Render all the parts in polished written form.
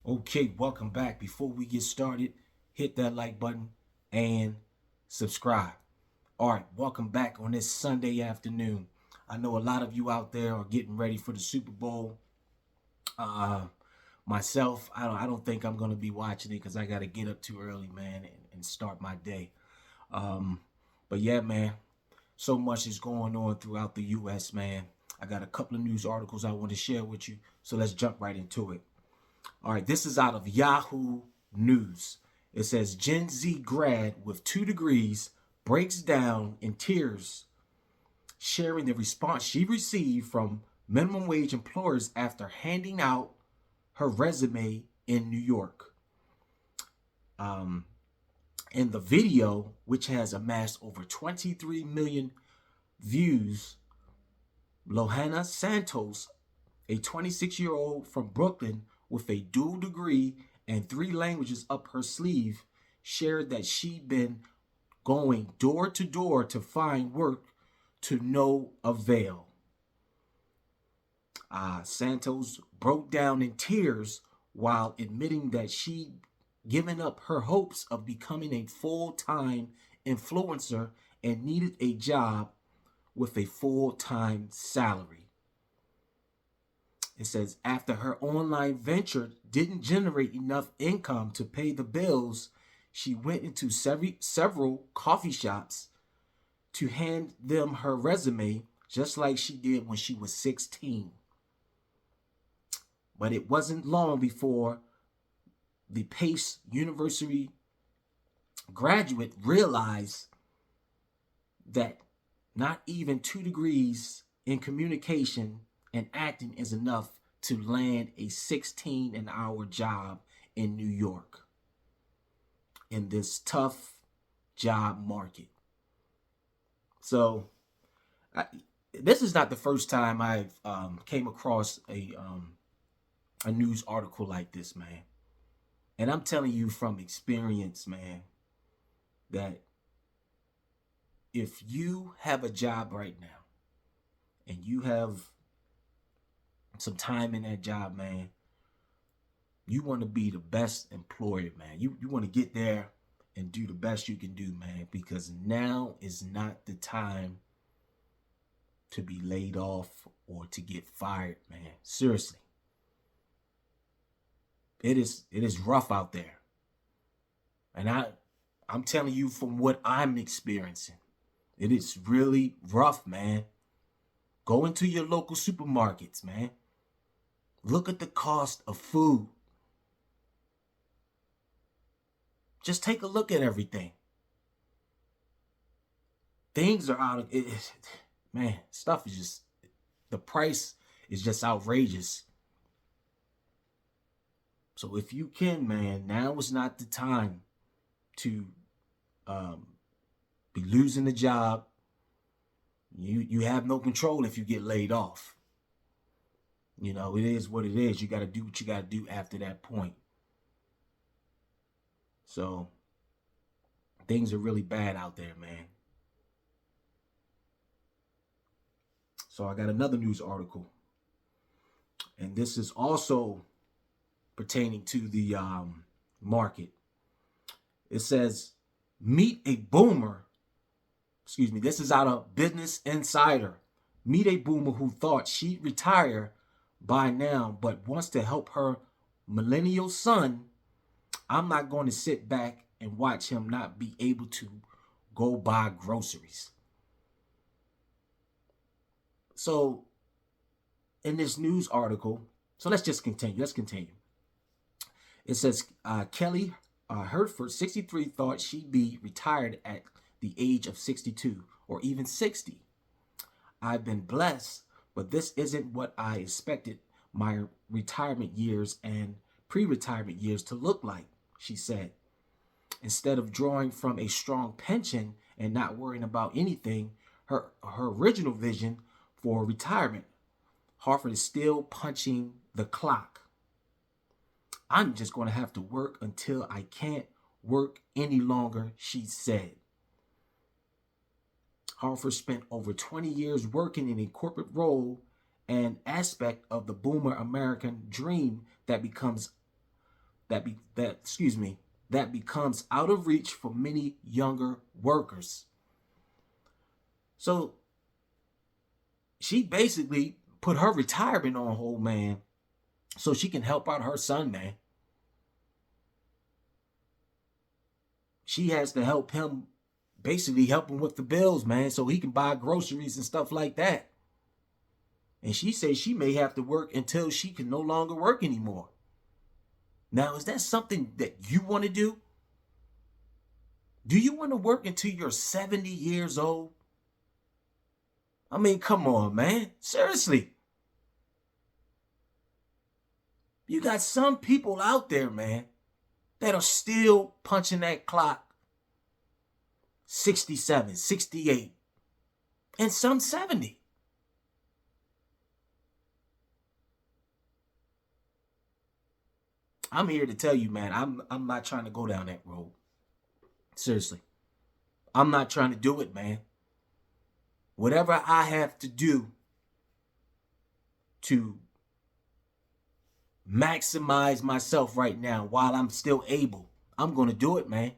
Okay, welcome back. Before we get started, hit that like button and subscribe. All right, welcome back on this Sunday afternoon. I know a lot of you out there are getting ready for the Super Bowl. Uh, myself, I don't think I'm gonna be watching it because I gotta get up too early, man, and start my day. Um, but yeah, man, so much is going on throughout the U.S., man. I got a couple of news articles I want to share with you, so let's jump right into it. All right, this is out of Yahoo News. It says Gen Z grad with 2 degrees breaks down in tears, sharing the response she received from minimum wage employers after handing out her resume in New York. Um, in the video, which has amassed over 23 million views, Lohana Santos, a 26-year-old from Brooklyn with a dual degree and 3 languages up her sleeve, shared that she'd been going door to door to find work to no avail. Santos broke down in tears while admitting that she'd given up her hopes of becoming a full-time influencer and needed a job with a full-time salary. It says after her online venture didn't generate enough income to pay the bills, she went into several coffee shops to hand them her resume, just like she did when she was 16. But it wasn't long before the Pace University graduate realized that not even 2 degrees in communication and acting is enough to land a 16 an hour job in New York in this tough job market. So this is not the first time I've came across a news article like this, man. And I'm telling you from experience, man, that if you have a job right now and you have some time in that job, man, you want to be the best employer, man. You want to get there and do the best you can do, man, because now is not the time to be laid off or to get fired, man. Seriously. It is rough out there. And I'm telling you from what I'm experiencing. It is really rough, man. Go into your local supermarkets, man. Look at the cost of food. Just take a look at everything. Things are out of it. Man, stuff is just, the price is just outrageous. So if you can, man, now is not the time to be losing the job. You have no control if you get laid off. You know, it is what it is. You got to do what you got to do after that point. So things are really bad out there, man. So I got another news article. And this is also pertaining to the market. It says, meet a boomer. Excuse me, this is out of Business Insider. Meet a boomer who thought she'd retire by now, but wants to help her millennial son. I'm not going to sit back and watch him not be able to go buy groceries. So, in this news article, so let's just continue. Let's continue. It says Kelly Hertford, 63, thought she'd be retired at the age of 62 or even 60. I've been blessed, but this isn't what I expected my retirement years and pre-retirement years to look like, she said. Instead of drawing from a strong pension and not worrying about anything, her original vision for retirement, Hartford is still punching the clock. I'm just going to have to work until I can't work any longer, she said. Hartford spent over 20 years working in a corporate role, an aspect of the boomer American dream that becomes that becomes out of reach for many younger workers. So she basically put her retirement on hold, man, so she can help out her son, man. She has to help him, basically help him with the bills, man, so he can buy groceries and stuff like that. And she says she may have to work until she can no longer work anymore. Now, is that something that you want to do? Do you want to work until you're 70 years old? I mean, come on, man. Seriously. You got some people out there, man, that are still punching that clock 67, 68, and some 70. I'm here to tell you, man, I'm not trying to go down that road. Seriously. I'm not trying to do it, man. Whatever I have to do to maximize myself right now while I'm still able, I'm going to do it, man.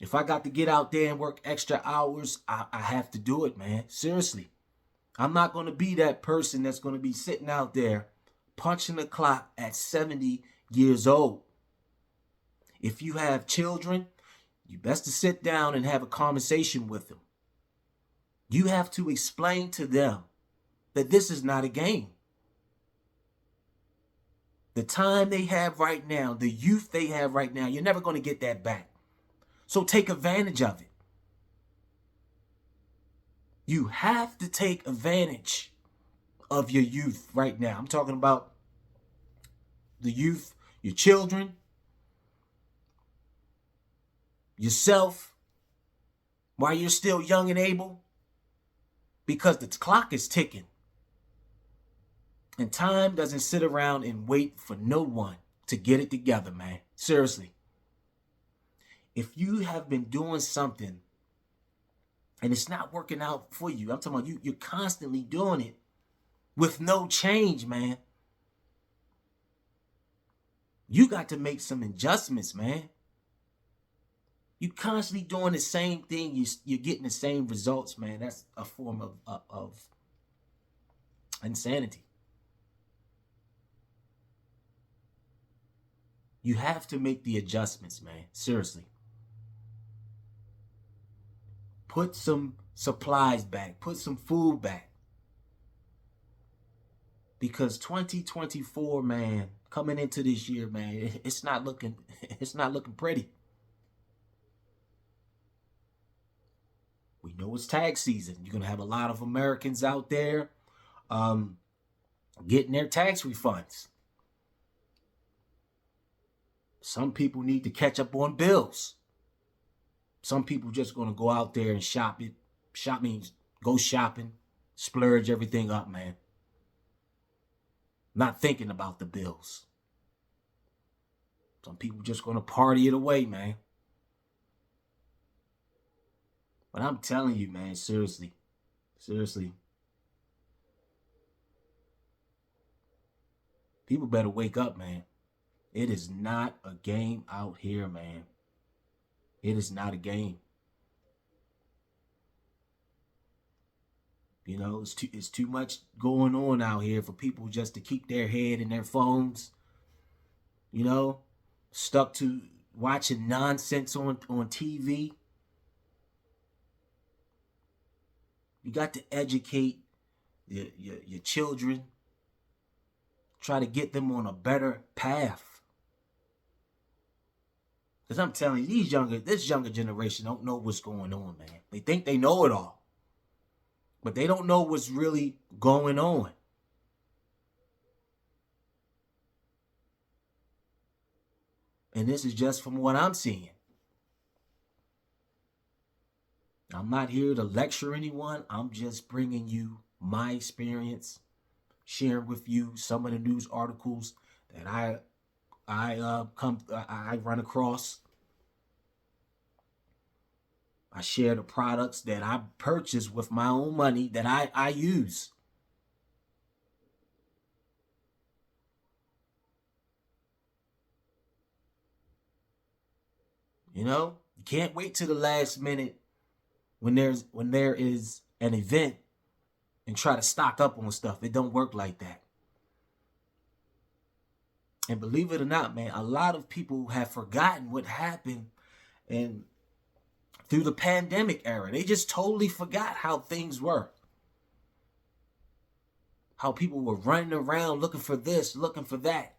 If I got to get out there and work extra hours, I have to do it, man. Seriously. I'm not going to be that person that's going to be sitting out there punching the clock at 70 years old. If you have children, you best to sit down and have a conversation with them. You have to explain to them that this is not a game. The time they have right now, the youth they have right now, you're never going to get that back. So take advantage of it. You have to take advantage of your youth right now. I'm talking about the youth, your children, yourself, while you're still young and able, because the clock is ticking. And time doesn't sit around and wait for no one to get it together, man. Seriously. If you have been doing something and it's not working out for you, I'm talking about you're constantly doing it with no change, man. You got to make some adjustments, man. You constantly doing the same thing. You're getting the same results, man. That's a form of insanity. You have to make the adjustments, man. Seriously. Put some supplies back. Put some food back. Because 2024, man, coming into this year, man, it's not looking pretty. We know it's tax season. You're going to have a lot of Americans out there getting their tax refunds. Some people need to catch up on bills. Some people just going to go out there and shop it. Shop means go shopping, splurge everything up, man. Not thinking about the bills. Some people just going to party it away, man. But I'm telling you, man, seriously. People better wake up, man. It is not a game out here, man. It is not a game. You know, it's too much going on out here for people just to keep their head in their phones. You know, stuck to watching nonsense on TV. You got to educate your children. Try to get them on a better path. Because I'm telling you, this younger generation don't know what's going on, man. They think they know it all. But they don't know what's really going on. And this is just from what I'm seeing. I'm not here to lecture anyone. I'm just bringing you my experience, sharing with you some of the news articles that I run across. I share the products that I purchase with my own money that I use. You know, you can't wait till the last minute when there is an event and try to stock up on stuff. It don't work like that. And believe it or not, man, a lot of people have forgotten what happened and through the pandemic era. They just totally forgot how things were. How people were running around looking for this, looking for that.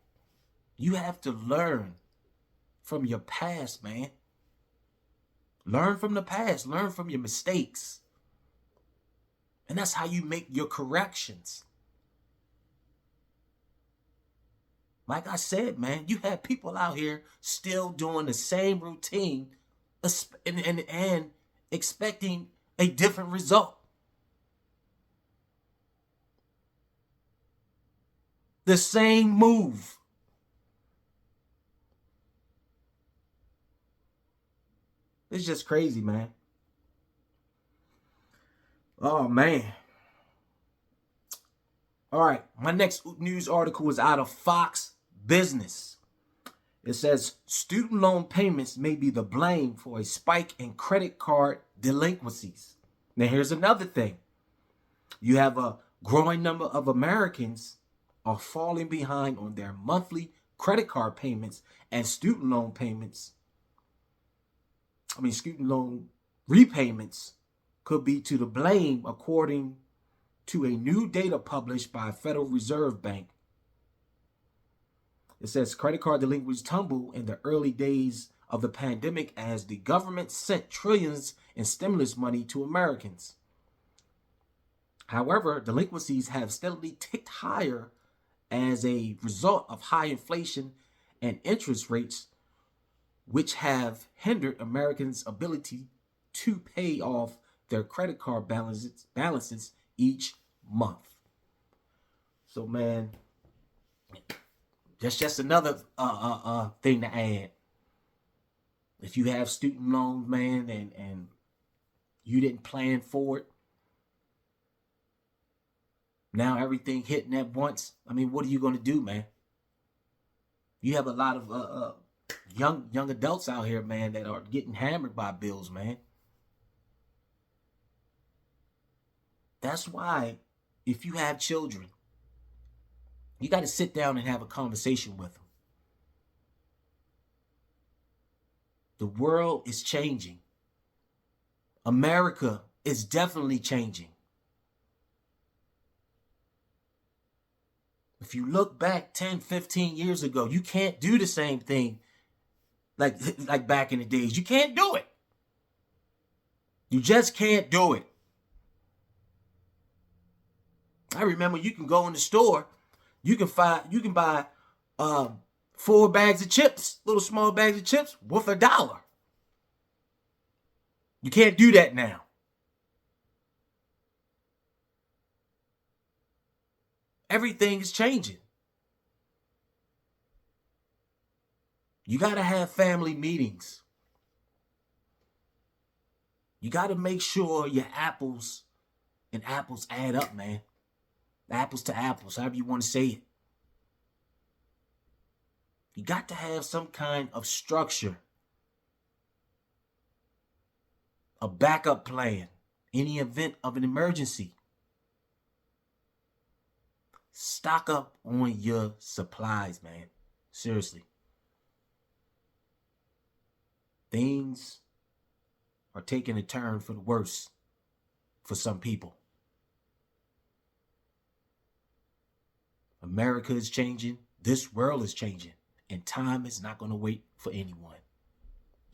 You have to learn from your past, man. Learn from the past. Learn from your mistakes. And that's how you make your corrections. Like I said, man, you have people out here still doing the same routine and expecting a different result. The same move. It's just crazy, man. Oh, man. All right, my next news article is out of Fox Business. It says student loan payments may be the blame for a spike in credit card delinquencies. Now, here's another thing. You have a growing number of Americans are falling behind on their monthly credit card payments and student loan repayments could be to the blame, according to a new data published by Federal Reserve Bank. It says credit card delinquencies tumbled in the early days of the pandemic as the government sent trillions in stimulus money to Americans. However, delinquencies have steadily ticked higher as a result of high inflation and interest rates, which have hindered Americans' ability to pay off their credit card balances each month. So, man, that's just another thing to add. If you have student loans, man, and you didn't plan for it, now everything hitting at once. I mean, what are you going to do, man? You have a lot of young adults out here, man, that are getting hammered by bills, man. That's why, if you have children, you got to sit down and have a conversation with them. The world is changing. America is definitely changing. If you look back 10, 15 years ago, you can't do the same thing like back in the days. You can't do it. You just can't do it. I remember you can go in the store, you can buy 4 bags of chips, little small bags of chips, worth $1. You can't do that now. Everything is changing. You got to have family meetings. You got to make sure your apples and apples add up, man. Apples to apples, however you want to say it. You got to have some kind of structure. A backup plan. Any event of an emergency. Stock up on your supplies, man. Seriously. Things are taking a turn for the worse for some people. America is changing. This world is changing. And time is not going to wait for anyone.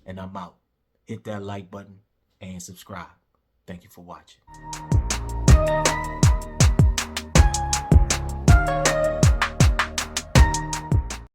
And I'm out. Hit that like button and subscribe. Thank you for watching.